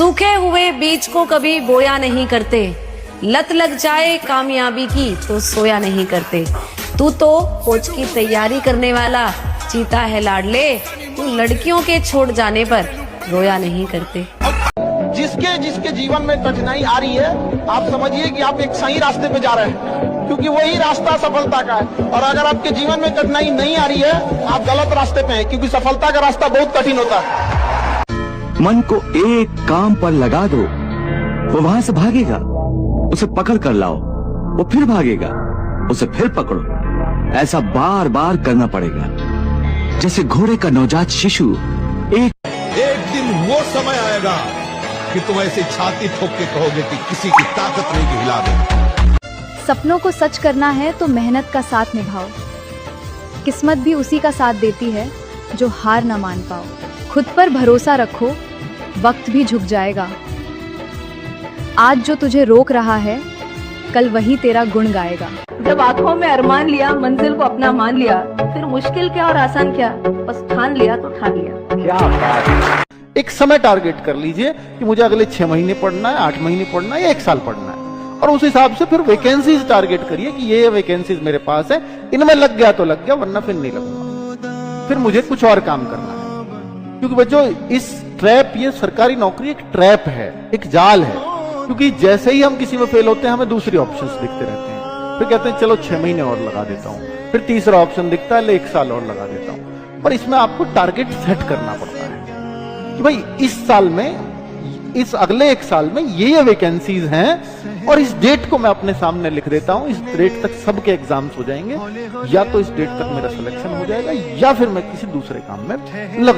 सूखे हुए बीज को कभी बोया नहीं करते, लत लग जाए कामयाबी की तो सोया नहीं करते। तू तो फौज की तैयारी करने वाला चीता है लाडले, तू लड़कियों के छोड़ जाने पर रोया नहीं करते। जिसके जिसके जीवन में कठिनाई आ रही है, आप समझिए कि आप एक सही रास्ते पे जा रहे हैं, क्योंकि वही रास्ता सफलता का है। और अगर आपके जीवन में कठिनाई नहीं आ रही है, आप गलत रास्ते पे हैं, क्योंकि सफलता का रास्ता बहुत कठिन होता है। मन को एक काम पर लगा दो, वो वहां से भागेगा। उसे पकड़ कर लाओ, वो फिर भागेगा। उसे फिर पकड़ो। ऐसा बार बार करना पड़ेगा, जैसे घोड़े का नवजात शिशु। एक दिन वो समय आएगा कि तुम ऐसे छाती ठोक के कहोगे कि किसी की ताकत नहीं कि हिला दे। सपनों को सच करना है तो मेहनत का साथ निभाओ। किस्मत भी उसी का साथ देती है जो हार ना मान पाओ। खुद पर भरोसा रखो, वक्त भी झुक जाएगा। आज जो तुझे रोक रहा है, कल वही तेरा गुण गाएगा। जब आंखों में अरमान लिया, मंजिल को अपना मान लिया, फिर मुश्किल क्या और आसान क्या, बस ठान लिया तो ठान लिया। क्या बात है। एक समय टारगेट कर लीजिए कि मुझे अगले 6 महीने पढ़ना है, 8 महीने पढ़ना है या 1 साल पढ़ना है, और उस हिसाब से फिर वैकेंसीज टारगेट करिए कि ये वैकेंसीज मेरे पास है, इनमें लग गया तो लग गया, वरना फिर नहीं लगूंगा, फिर मुझे कुछ और काम करना है। क्योंकि बच्चों, इस ट्रैप, ये सरकारी नौकरी एक ट्रैप है, एक जाल है। क्योंकि जैसे ही हम किसी में फेल होते हैं, हमें दूसरी ऑप्शंस दिखते रहते हैं। फिर कहते हैं चलो 6 महीने और लगा देता हूँ, फिर तीसरा ऑप्शन दिखता है, ले 1 साल और लगा देता हूँ। पर इसमें आपको टारगेट सेट करना पड़ता है कि भाई इस साल में, इस अगले 1 साल में ये वैकेंसीज हैं, और इस डेट को मैं अपने सामने लिख देता हूँ। इस डेट तक सबके एग्जाम्स हो जाएंगे, या तो इस डेट तक मेरा सिलेक्शन हो जाएगा, या फिर मैं किसी दूसरे काम में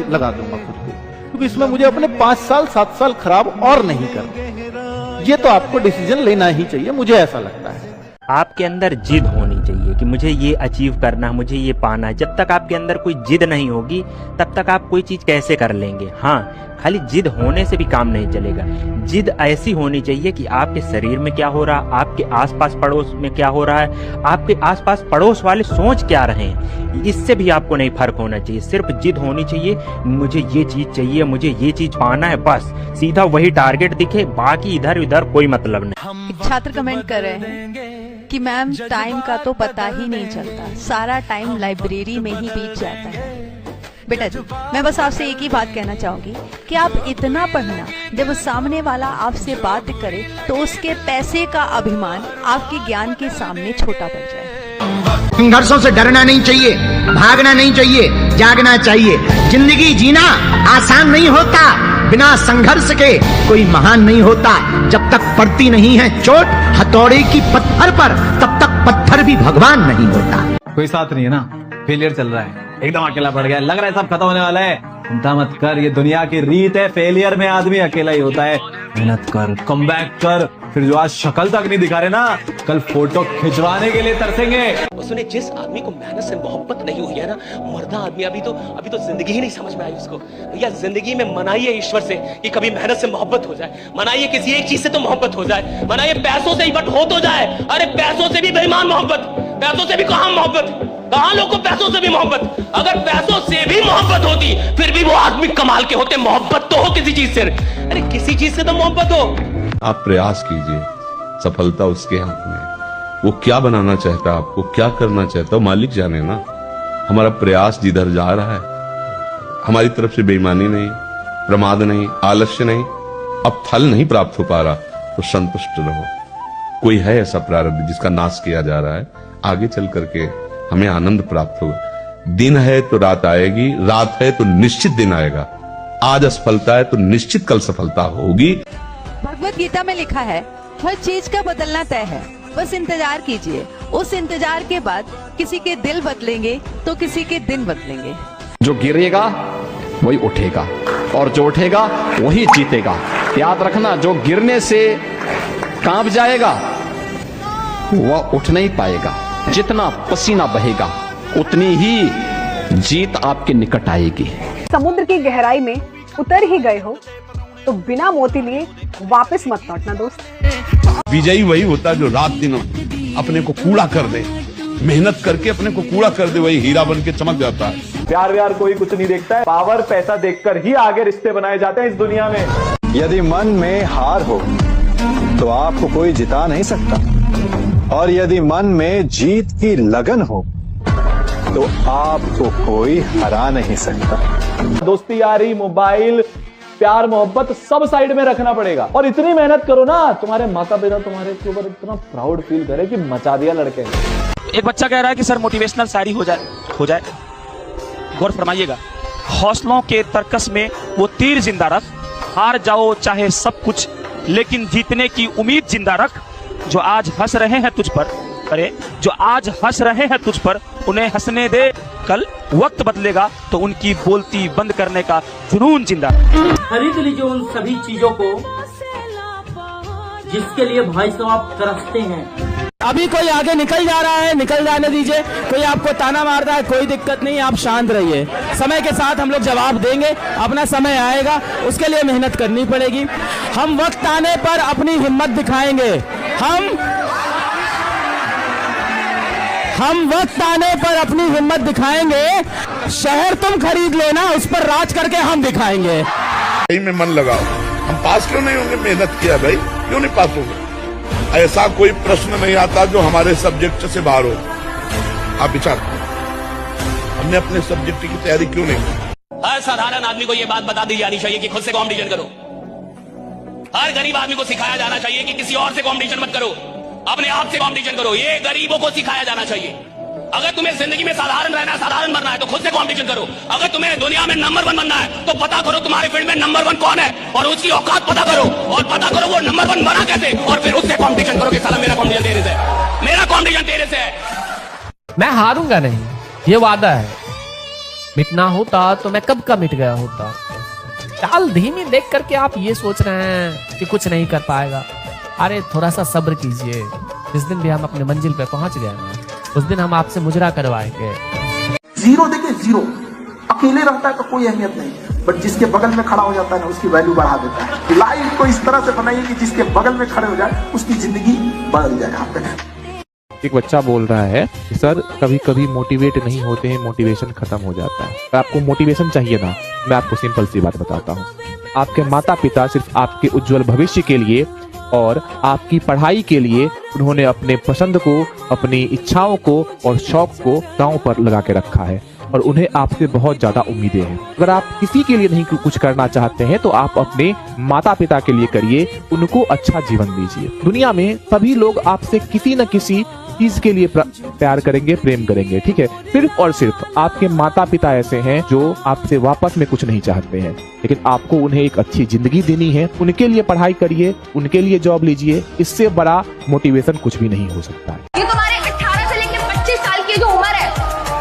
लगा दूंगा खुद को। क्योंकि इसमें मुझे अपने 5 साल 7 साल खराब और नहीं करना। ये तो आपको डिसीजन लेना ही चाहिए, मुझे ऐसा लगता है। आपके अंदर जिद होनी चाहिए कि मुझे ये अचीव करना है, मुझे ये पाना है। जब तक आपके अंदर कोई जिद नहीं होगी, तब तक आप कोई चीज कैसे कर लेंगे। हाँ, खाली जिद होने से भी काम नहीं चलेगा। जिद ऐसी होनी चाहिए कि आपके शरीर में क्या हो रहा है, आपके आसपास पड़ोस में क्या हो रहा है, आपके आसपास पड़ोस वाले सोच क्या रहे हैं, इससे भी आपको नहीं फर्क होना चाहिए। सिर्फ जिद होनी चाहिए, मुझे ये चीज चाहिए, मुझे ये चीज पाना है, बस सीधा वही टारगेट दिखे, बाकी इधर उधर कोई मतलब नहीं। छात्र कमेंट कर रहे हैं कि मैम टाइम का तो पता ही नहीं चलता, सारा टाइम लाइब्रेरी में ही बीत जाता है। बेटा जी, मैं बस आपसे एक ही बात कहना चाहूंगी कि आप इतना पढ़ना, जब सामने वाला आपसे बात करे तो उसके पैसे का अभिमान आपके ज्ञान के सामने छोटा पड़ जाए। संघर्षों से डरना नहीं चाहिए, भागना नहीं चाहिए, जागना चाहिए। जिंदगी जीना आसान नहीं होता, बिना संघर्ष के कोई महान नहीं होता। जब तक पड़ती नहीं है चोट हथौड़े की पत्थर पर, तब तक पत्थर भी भगवान नहीं होता। कोई साथ नहीं है ना, फेलियर चल रहा है, एकदम अकेला पड़ गया, लग रहा है सब खत्म होने वाला है। चिंता मत कर, ये दुनिया की रीत है, फेलियर में आदमी अकेला ही होता है। मेहनत कर, कम बैक कर, फिर जो आज शक्ल तक नहीं दिखा रहे ना, कल फोटो खिंचवाने के लिए तरसेंगे। उसने जिस आदमी को मेहनत से मोहब्बत नहीं हुई है ना, मर्दा आदमी, अभी तो जिंदगी ही नहीं समझ में आई उसको। भैया जिंदगी में मनाइए ईश्वर से कि कभी मेहनत से मोहब्बत हो जाए, मनाइए किसी एक चीज से तो मोहब्बत हो जाए, मनाइए पैसों से ही बट हो तो जाए। अरे पैसों से भी बेईमान मोहब्बत, पैसों से भी कहां मोहब्बत, कहां लोग को पैसों से भी मोहब्बत। अगर पैसों से भी मोहब्बत होती फिर भी वो आदमी कमाल के होते। मोहब्बत तो हो किसी चीज से, अरे किसी चीज से तो मोहब्बत हो। आप प्रयास कीजिए, सफलता उसके हाथ में। वो क्या बनाना चाहता है, आपको क्या करना चाहता है, मालिक जाने ना। हमारा प्रयास जिधर जा रहा है, हमारी तरफ से बेईमानी नहीं, प्रमाद नहीं, आलस्य नहीं, अब फल नहीं प्राप्त हो पा रहा तो संतुष्ट रहो। कोई है ऐसा प्रारब्ध जिसका नाश किया जा रहा है, आगे चल करके हमें आनंद प्राप्त होगा। दिन है तो रात आएगी, रात है तो निश्चित दिन आएगा। आज असफलता है तो निश्चित कल सफलता होगी। भगवत गीता में लिखा है, हर चीज का बदलना तय है, बस इंतजार कीजिए। उस इंतजार के बाद किसी के दिल बदलेंगे तो किसी के दिन बदलेंगे। जो गिरेगा वही उठेगा, और जो उठेगा वही जीतेगा। याद रखना, जो गिरने से कांप जाएगा वह उठ नहीं पाएगा। जितना पसीना बहेगा उतनी ही जीत आपके निकट आएगी। समुद्र की गहराई में उतर ही गए हो तो बिना मोती लिए वापस मत लौटना दोस्त। विजयी वही होता है जो रात दिन अपने को कूड़ा कर दे, मेहनत करके अपने को कूड़ा कर दे, वही हीरा बन के चमक जाता है। प्यार व्यार कोई कुछ नहीं देखता है, पावर पैसा देखकर ही आगे रिश्ते बनाए जाते हैं इस दुनिया में। यदि मन में हार हो तो आपको कोई जिता नहीं सकता, और यदि मन में जीत की लगन हो तो आपको कोई हरा नहीं सकता। दोस्ती यारी मोबाइल प्यार मोहब्बत सब साइड में रखना पड़ेगा, और इतनी मेहनत करो ना तुम्हारे माता पिता तुम्हारे ऊपर इतना प्राउड फील करे कि मचा दिया लड़के ने। एक बच्चा कह रहा है कि सर मोटिवेशनल शायरी हो जाए। गौर फरमाइएगा, हौसलों के तरकस में वो तीर जिंदा रख, हार जाओ चाहे सब कुछ लेकिन जीतने की उम्मीद जिंदा रख। जो आज हंस रहे हैं तुझ पर, जो आज हंस रहे हैं तुझ पर उन्हें हंसने दे, कल वक्त बदलेगा तो उनकी बोलती बंद करने का जुनून जिंदा। खरीद लीजिए उन सभी चीजों को जिसके लिए भाई साहब आप तरसते हैं। अभी कोई आगे निकल जा रहा है, निकल जाने दीजिए। कोई आपको ताना मार रहा है, कोई दिक्कत नहीं, आप शांत रहिए। समय के साथ हम लोग जवाब देंगे, अपना समय आएगा, उसके लिए मेहनत करनी पड़ेगी। हम वक्त आने पर अपनी हिम्मत दिखाएंगे। हम वक्त आने पर अपनी हिम्मत दिखाएंगे। शहर तुम खरीद लेना, उस पर राज करके हम दिखाएंगे। में मन लगाओ, हम पास क्यों नहीं होंगे? मेहनत किया भाई, क्यों नहीं पास होंगे? ऐसा कोई प्रश्न नहीं आता जो हमारे सब्जेक्ट से बाहर हो। आप विचार करो, हमने अपने सब्जेक्ट की तैयारी क्यों नहीं की? हर साधारण आदमी को यह बात बता दी जानी चाहिए कि खुद से कॉम्पिटिशन करो। हर गरीब आदमी को सिखाया जाना चाहिए कि किसी और से कॉम्पिटिशन मत करो, अपने आप से कॉम्पिटिशन करो। ये गरीबों को सिखाया जाना चाहिए। अगर तुम्हें जिंदगी में साधारण रहना है, साधारण बनना है तो खुद से कंपटीशन करो। अगर तुम्हें दुनिया में नंबर 1 बनना है तो पता करो तुम्हारे फील्ड में नंबर 1 कौन है और उसकी औकात पता करो, और पता करो वो नंबर 1 बना कैसे, और फिर उससे कंपटीशन करो कि साला मेरा कंपटीशन तेरे से है, मेरा कंपटीशन तेरे से है। मैं हारूंगा नहीं, ये वादा है। मिटना होता तो मैं कब का मिट गया होता। चाल धीमी देख करके आप ये सोच रहे हैं कि कुछ नहीं कर पाएगा। अरे थोड़ा सा सब्र कीजिए, जिस दिन भी हम अपने मंजिल पे पहुंच गए ना, उस दिन हम आपसे मुजरा करवाएंगे। जीरो देखिए, जीरो अकेले रहता है तो कोई अहमियत नहीं, बट जिसके बगल में खड़ा हो जाता है ना उसकी वैल्यू बढ़ा देता है। लाइफ को इस तरह से बनाइए कि जिसके बगल में खड़े हो जाए उसकी जिंदगी बदल जाए। यहाँ पे एक बच्चा बोल रहा है कि सर कभी कभी मोटिवेट नहीं होते हैं, मोटिवेशन खत्म हो जाता है। तो आपको मोटिवेशन चाहिए ना, मैं आपको सिंपल सी बात बताता हूँ। आपके माता पिता सिर्फ आपके उज्जवल भविष्य के लिए और आपकी पढ़ाई के लिए उन्होंने अपने पसंद को, अपनी इच्छाओं को और शौक को दांव पर लगा के रखा है, और उन्हें आपसे बहुत ज्यादा उम्मीदें हैं। अगर आप किसी के लिए नहीं कुछ करना चाहते हैं तो आप अपने माता पिता के लिए करिए, उनको अच्छा जीवन दीजिए। दुनिया में सभी लोग आपसे किसी न किसी चीज के लिए प्यार करेंगे, प्रेम करेंगे, ठीक है। सिर्फ और सिर्फ आपके माता पिता ऐसे हैं जो आपसे वापस में कुछ नहीं चाहते हैं, लेकिन आपको उन्हें एक अच्छी जिंदगी देनी है। उनके लिए पढ़ाई करिए, उनके लिए जॉब लीजिए, इससे बड़ा मोटिवेशन कुछ भी नहीं हो सकता है। ये तुम्हारे 18 से लेकर 25 साल की जो उम्र है,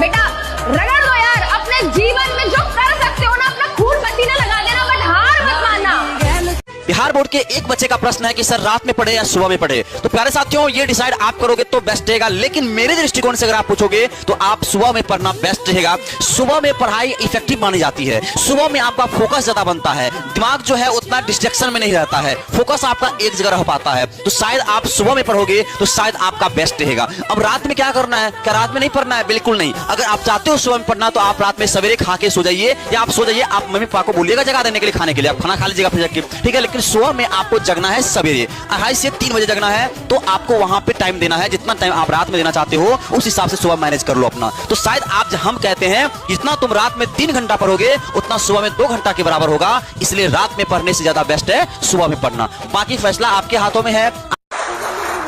बेटा रगड़ दो यार। अपने जीवन में जो कर सकते हो ना, अपना खून पसीना लगा देना, बट हार मत मानना। बिहार बोर्ड के एक बच्चे का प्रश्न है कि सर रात में पढ़े या सुबह में पढ़े। तो प्यारे साथियों, ये डिसाइड आप करोगे तो बेस्ट रहेगा, लेकिन मेरे दृष्टिकोण से अगर आप पूछोगे तो आप सुबह में पढ़ना बेस्ट रहेगा। सुबह में पढ़ाई इफेक्टिव मानी जाती है। सुबह में आपका फोकस ज्यादा बनता है, दिमाग जो है उतना डिस्ट्रैक्शन में नहीं रहता है, फोकस आपका एक जगह रह पाता है। तो शायद आप सुबह में पढ़ोगे तो शायद आपका बेस्ट रहेगा। अब रात में क्या करना है? क्या रात में नहीं पढ़ना है? बिल्कुल नहीं। अगर आप चाहते हो सुबह में पढ़ना तो आप रात में सवेरे खा के सो जाइए, या आप सो जाइए, आप मम्मी पापा को बोलिएगा जगा देने के लिए, खाने के लिए आप खाना खा लीजिएगा फिर जाके, ठीक है। लेकिन सुबह में आपको जगना है सवेरे 2:30 से 3 बजे जगना है, तो आपको वहां पे टाइम देना है। जितना टाइम आप रात में देना चाहते हो उस हिसाब से सुबह मैनेज कर लो अपना। तो शायद आप हम कहते हैं जितना तुम रात में 3 घंटा पढ़ोगे उतना सुबह में 2 घंटा के बराबर होगा। इसलिए रात में पढ़ने से ज्यादा बेस्ट है सुबह में पढ़ना। बाकी फैसला आपके हाथों में है।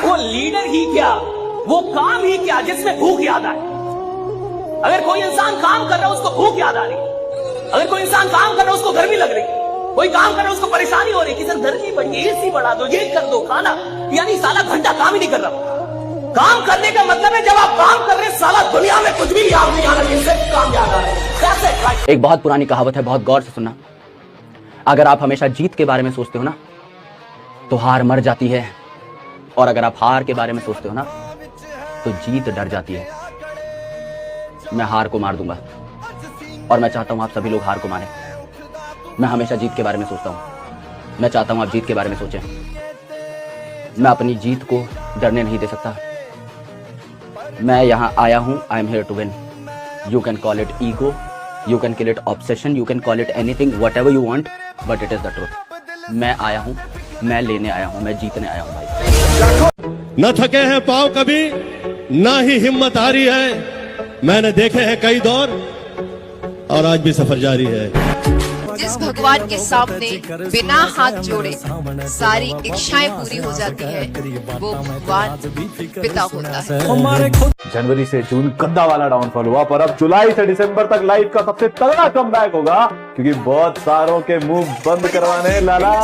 वो लीडर ही क्या, वो काम ही क्या जिसमें भूख याद आए। अगर कोई इंसान काम कर रहा है उसको भूख याद आ रही, अगर कोई इंसान काम कर रहा है उसको गर्मी लग रही, कोई काम कर रहा है उसको परेशानी हो रही कि सर गर्मी बढ़ी, एसी बढ़ा दो, ये कर दो, खाना, यानी साला घंटा काम ही नहीं कर रहा। काम करने का मतलब है जब आप काम कर रहे हैं साला दुनिया में कुछ भी याद नहीं आ रहा, सिर्फ काम याद आ रहा है। एक बहुत पुरानी कहावत है, बहुत गौर से सुनना। अगर आप हमेशा जीत के बारे में सोचते हो ना तो हार मर जाती है, और अगर आप हार के बारे में सोचते हो ना तो जीत डर जाती है। मैं हार को मार दूंगा, और मैं चाहता हूं आप सभी लोग हार को मारें। मैं हमेशा जीत के बारे में सोचता हूं, मैं चाहता हूं आप जीत के बारे में सोचें। मैं अपनी जीत को डरने नहीं दे सकता। मैं यहां आया हूं, I am here to win. You can call it ego, you can call it obsession, you can call it anything, whatever you want, but it is the truth. मैं आया हूं, मैं लेने आया हूं, मैं जीतने आया हूं भाई। न थके हैं पांव कभी, ना ही हिम्मत हारी है। मैंने देखे हैं कई दौर और आज भी सफर जारी है। जिस भगवान के सामने बिना हाथ जोड़े सारी इच्छाएं पूरी हो जाती है, वो भगवान पिता होता है। जनवरी से जून गंदा वाला डाउनफॉल हुआ, पर अब जुलाई से दिसंबर तक लाइफ का सबसे तगड़ा कमबैक होगा, क्योंकि बहुत सारों के मुंह बंद करवाने लाला।